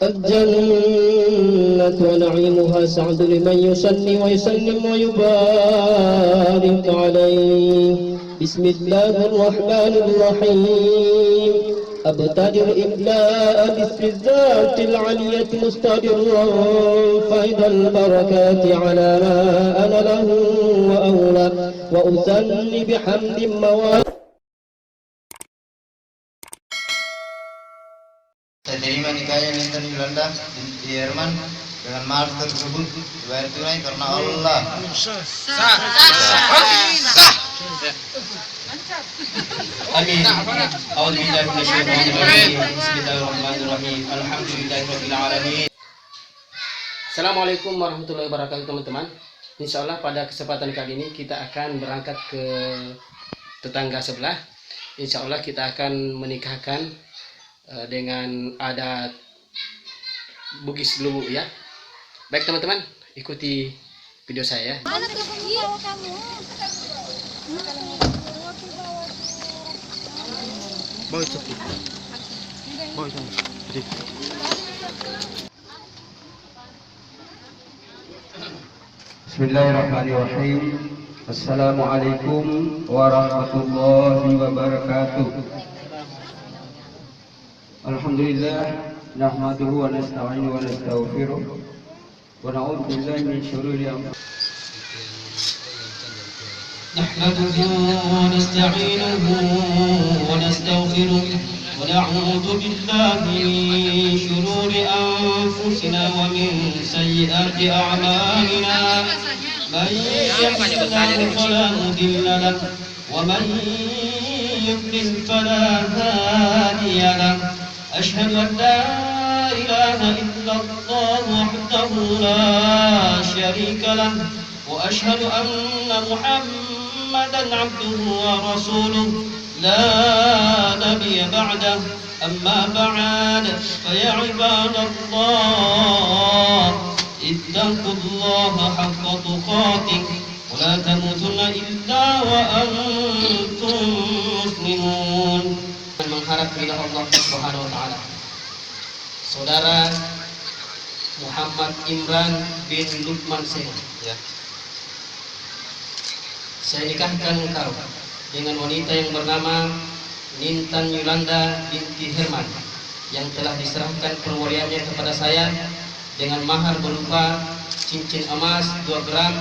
الجنة ونعيمها سعد لمن يصلي ويسلم ويبارك عليه. بسم الله الرحمن الرحيم. أبتدر إبداء باسم الذات العلية مستدرا فإذا البركات على ما أنا له وأولى وأثني بحمد مواد. Saya terima nikahnya Nintan Yolanda binti Herman dengan mahar tersebut dibayar tunai karena Allah. Amin. A'udzubillahi minasyaitonir rajim. Bismillahirrahmanirrahim. Alhamdulillahirabbil alamin. Assalamualaikum warahmatullahi wabarakatuh teman-teman. Insyaallah pada kesempatan kali ini kita akan berangkat ke tetangga sebelah. Insyaallah kita akan menikahkan dengan adat Bugis Luwu ya. Baik teman-teman, ikuti video saya ya. Mana tuh kamu? Bawa itu. Bawa itu. Bismillahirrahmanirrahim. Assalamualaikum warahmatullahi wabarakatuh. Alhamdulillah nahmaduhu wa nasta'inu wa nastaghfiruh wa na'udzu billahi min shururi anfusina نحمده ونستعينه ونستغفره ونعوذ بالله من شرور أنفسنا ومن سيئات أعمالنا من يهده الله فلا مضل له ومن يضلل فلا هادي له أشهد أن لا إله إلا الله وحده لا شريك له وأشهد أن محمدا عبده ورسوله لا نبي بعده أما بعد فيا عباد الله اتقوا الله حق تقاته ولا تموتن إلا وأنتم مسلمون. Mengharap ridha Allah Subhanahu wa taala. Saudara Muhammad Imran bin Lukman Sena, ya. Saya nikahkan engkau dengan wanita yang bernama Nintan Yolanda binti Herman yang telah diserahkan perwaliannya kepada saya dengan mahar berupa cincin emas 2 gram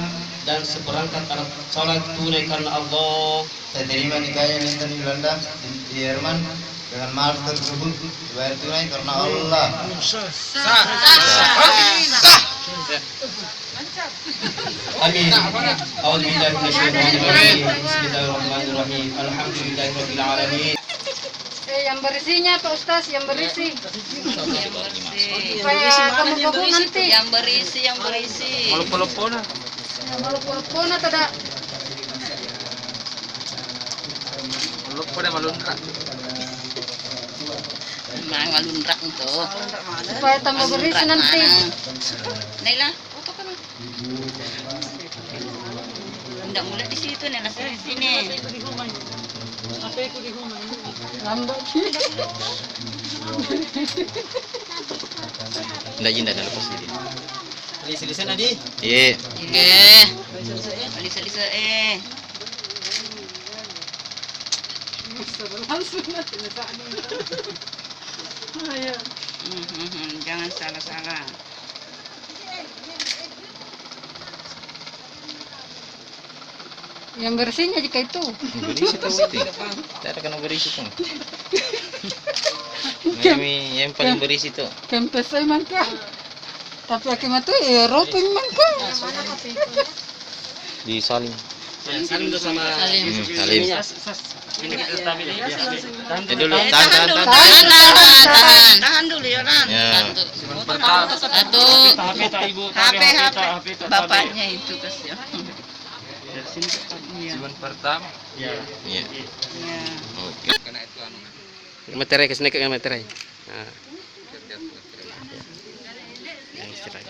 dan seperangkat alat salat tunai karena Allah. Saya terima nikahnya Nintan Yolanda binti Herman dengan mahar tersebut dibayar tunai karena Allah. Amin. A'udzubillahi minasyaitonir rajim. Bismillahirrahmanirrahim. Alhamdulillahirabbil alamin. Yang berisinya Pak Ustaz, yang berisi. Supaya kamu bagus nanti. Yang berisi. Malu-malu na tada. Malunrak itu. Supaya tambah berisi nanti. Naila, apa kamu? Tidak mulai di situ, Naila sini. Lambat. Nggak jinda dalam pos ini. Lisa Nadi. Iya. Lisa. Langsung nanti ayo. Jangan salah-salah. Yang bersihnya jika itu. Berisi tuh itu. Tidak ada kena berisi tuh. Yang paling berisi tuh. Kempes saya mangka. Tapi akibat itu roping mangka. Di saling. Salim tuh sama Salim. ini kita tampil ya. Dulu Tahan dulu ya, Ya. Satu. HP bapaknya itu kasih. Cuman pertama. Ya. Iya. Ya. Oke. Karena itu materai kesini ke materai. Nah. Yang istirahat.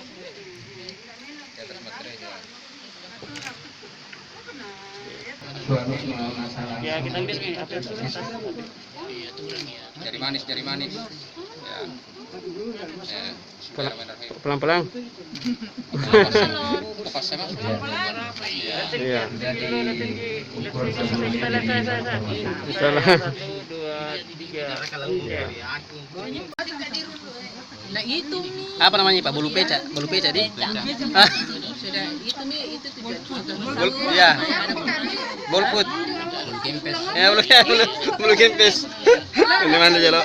Ya kita ambil nih. Jari manis. Ya. Pelan-pelan. Iya. Salah. Nah itu nih. Apa namanya Pak? Bulu peca di. Sudah itu nih itu tujuan. Iya. Golput. Ya, bulu kempes. Ini mana Jalo?